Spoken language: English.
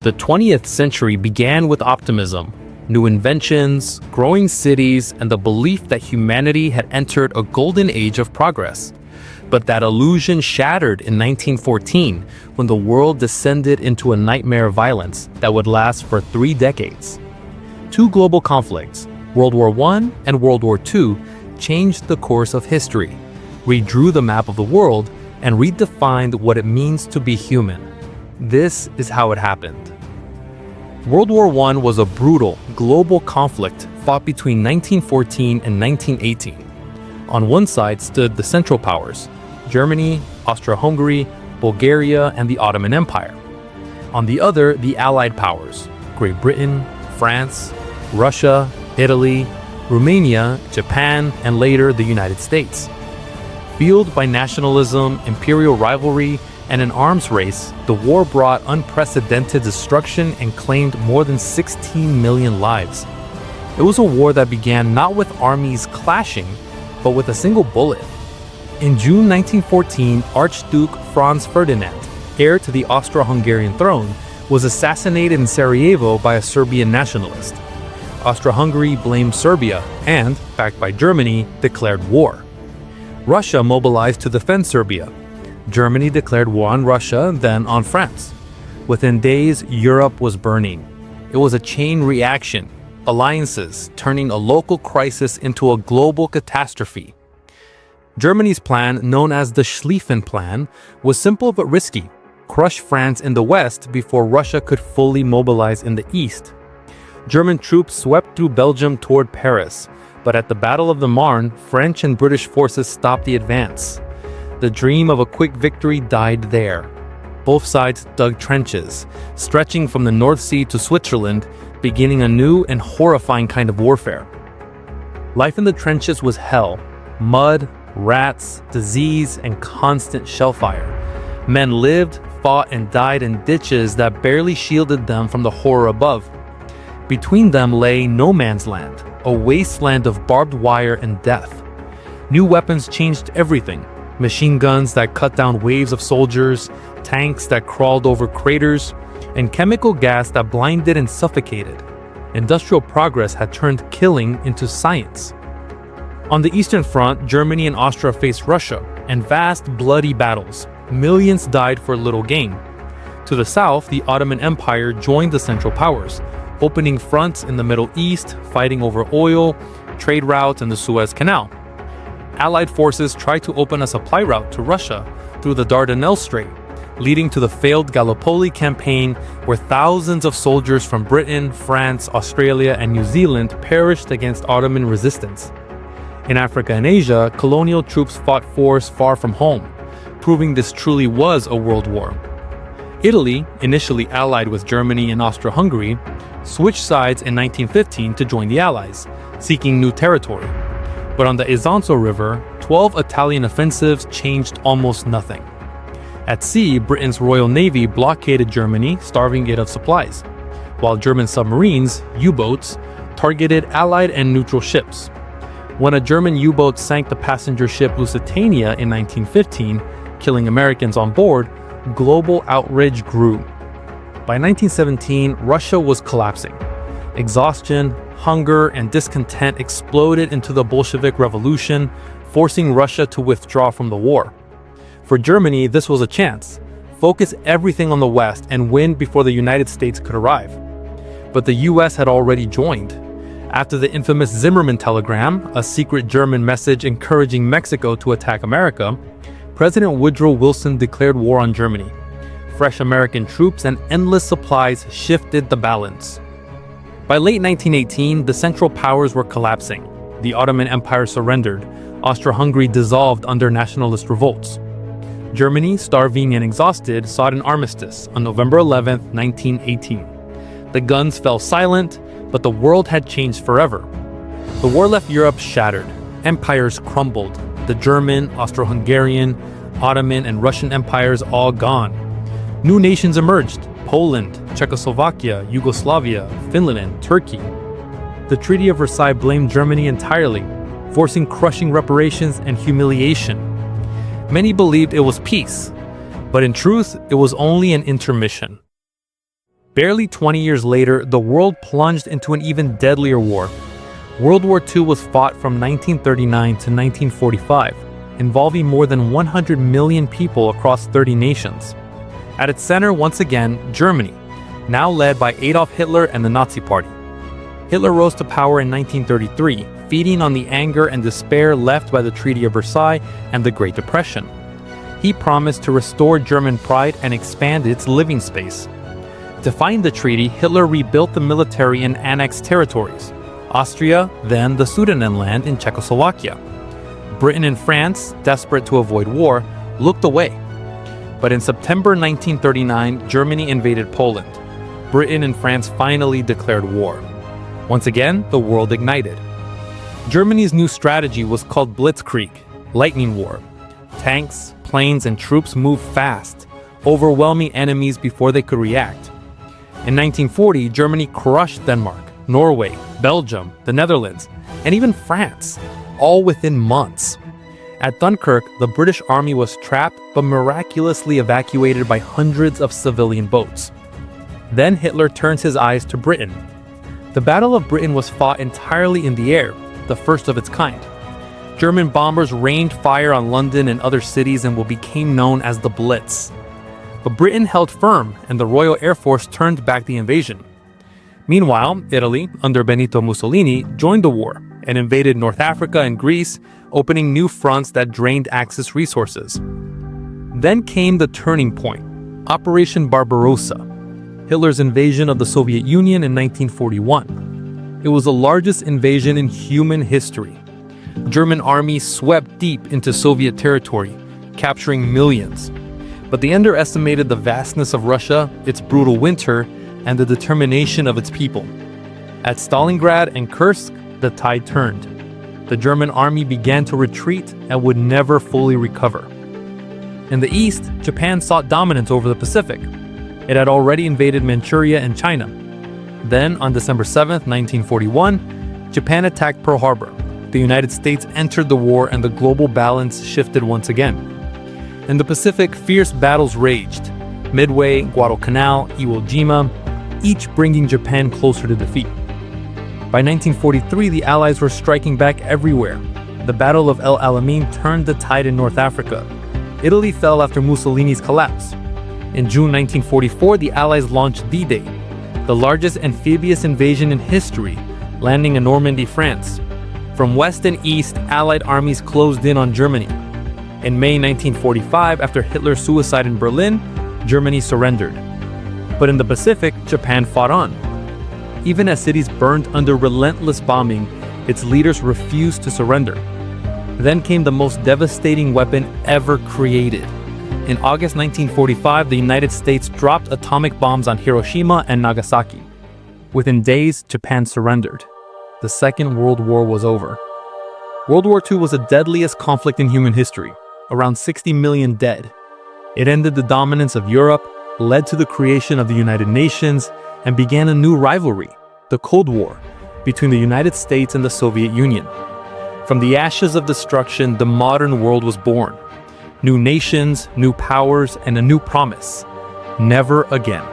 The 20th century began with optimism, new inventions, growing cities, and the belief that humanity had entered a golden age of progress. But that illusion shattered in 1914 when the world descended into a nightmare of violence that would last for 3 decades. Two global conflicts, World War I and World War II, changed the course of history, redrew the map of the world, and redefined what it means to be human. This is how it happened. World War I was a brutal, global conflict fought between 1914 and 1918. On one side stood the Central Powers, Germany, Austria-Hungary, Bulgaria, and the Ottoman Empire. On the other, the Allied Powers, Great Britain, France, Russia, Italy, Romania, Japan, and later the United States. Fueled by nationalism, imperial rivalry, and an arms race, the war brought unprecedented destruction and claimed more than 16 million lives. It was a war that began not with armies clashing, but with a single bullet. In June 1914, Archduke Franz Ferdinand, heir to the Austro-Hungarian throne, was assassinated in Sarajevo by a Serbian nationalist. Austro-Hungary blamed Serbia and, backed by Germany, declared war. Russia mobilized to defend Serbia. Germany declared war on Russia, then on France. Within days, Europe was burning. It was a chain reaction, alliances turning a local crisis into a global catastrophe. Germany's plan, known as the Schlieffen Plan, was simple but risky: crush France in the west before Russia could fully mobilize in the east. German troops swept through Belgium toward Paris, but at the Battle of the Marne, French and British forces stopped the advance. The dream of a quick victory died there. Both sides dug trenches, stretching from the North Sea to Switzerland, beginning a new and horrifying kind of warfare. Life in the trenches was hell: mud, rats, disease, and constant shellfire. Men lived, fought, and died in ditches that barely shielded them from the horror above. Between them lay no man's land, a wasteland of barbed wire and death. New weapons changed everything: machine guns that cut down waves of soldiers, tanks that crawled over craters, and chemical gas that blinded and suffocated. Industrial progress had turned killing into science. On the Eastern Front, Germany and Austria faced Russia, and vast, bloody battles. Millions died for little gain. To the south, the Ottoman Empire joined the Central Powers, opening fronts in the Middle East, fighting over oil, trade routes, and the Suez Canal. Allied forces tried to open a supply route to Russia through the Dardanelles Strait, leading to the failed Gallipoli campaign, where thousands of soldiers from Britain, France, Australia, and New Zealand perished against Ottoman resistance. In Africa and Asia, colonial troops fought foes far from home, proving this truly was a world war. Italy, initially allied with Germany and Austria-Hungary, switched sides in 1915 to join the Allies, seeking new territory. But on the Isonzo River, 12 Italian offensives changed almost nothing. At sea, Britain's Royal Navy blockaded Germany, starving it of supplies, while German submarines, U-boats, targeted Allied and neutral ships. When a German U-boat sank the passenger ship Lusitania in 1915, killing Americans on board, global outrage grew. By 1917, Russia was collapsing. Exhaustion, hunger, and discontent exploded into the Bolshevik Revolution, forcing Russia to withdraw from the war. For Germany, this was a chance: focus everything on the West and win before the United States could arrive. But the US had already joined. After the infamous Zimmermann telegram, a secret German message encouraging Mexico to attack America, President Woodrow Wilson declared war on Germany. Fresh American troops and endless supplies shifted the balance. By late 1918, the Central Powers were collapsing. The Ottoman Empire surrendered. Austria-Hungary dissolved under nationalist revolts. Germany, starving and exhausted, sought an armistice on November 11, 1918. The guns fell silent, but the world had changed forever. The war left Europe shattered. Empires crumbled. The German, Austro-Hungarian, Ottoman, and Russian empires all gone. New nations emerged: Poland, Czechoslovakia, Yugoslavia, Finland, and Turkey. The Treaty of Versailles blamed Germany entirely, forcing crushing reparations and humiliation. Many believed it was peace, but in truth, it was only an intermission. Barely 20 years later, the world plunged into an even deadlier war. World War II was fought from 1939 to 1945, involving more than 100 million people across 30 nations. At its center, once again, Germany, now led by Adolf Hitler and the Nazi Party. Hitler rose to power in 1933, feeding on the anger and despair left by the Treaty of Versailles and the Great Depression. He promised to restore German pride and expand its living space. Defying the treaty, Hitler rebuilt the military and annexed territories. Austria, then the Sudetenland in Czechoslovakia. Britain and France, desperate to avoid war, looked away. But in September 1939, Germany invaded Poland. Britain and France finally declared war. Once again, the world ignited. Germany's new strategy was called Blitzkrieg, lightning war. Tanks, planes, and troops moved fast, overwhelming enemies before they could react. In 1940, Germany crushed Denmark, Norway, Belgium, the Netherlands, and even France, all within months. At Dunkirk, the British army was trapped but miraculously evacuated by hundreds of civilian boats. Then Hitler turns his eyes to Britain. The Battle of Britain was fought entirely in the air, the first of its kind. German bombers rained fire on London and other cities and what became known as the Blitz. But Britain held firm, and the Royal Air Force turned back the invasion. Meanwhile, Italy, under Benito Mussolini, joined the war and invaded North Africa and Greece, opening new fronts that drained Axis resources. Then came the turning point, Operation Barbarossa, Hitler's invasion of the Soviet Union in 1941. It was the largest invasion in human history. German armies swept deep into Soviet territory, capturing millions. But they underestimated the vastness of Russia, its brutal winter, and the determination of its people. At Stalingrad and Kursk, the tide turned. The German army began to retreat and would never fully recover. In the east, Japan sought dominance over the Pacific. It had already invaded Manchuria and China. Then, on December 7, 1941, Japan attacked Pearl Harbor. The United States entered the war and the global balance shifted once again. In the Pacific, fierce battles raged. Midway, Guadalcanal, Iwo Jima, each bringing Japan closer to defeat. By 1943, the Allies were striking back everywhere. The Battle of El Alamein turned the tide in North Africa. Italy fell after Mussolini's collapse. In June 1944, the Allies launched D-Day, the largest amphibious invasion in history, landing in Normandy, France. From west and east, Allied armies closed in on Germany. In May 1945, after Hitler's suicide in Berlin, Germany surrendered. But in the Pacific, Japan fought on. Even as cities burned under relentless bombing, its leaders refused to surrender. Then came the most devastating weapon ever created. In August 1945, the United States dropped atomic bombs on Hiroshima and Nagasaki. Within days, Japan surrendered. The Second World War was over. World War II was the deadliest conflict in human history, around 60 million dead. It ended the dominance of Europe, led to the creation of the United Nations, and began a new rivalry, the Cold War, between the United States and the Soviet Union. From the ashes of destruction, the modern world was born. New nations, new powers, and a new promise: never again.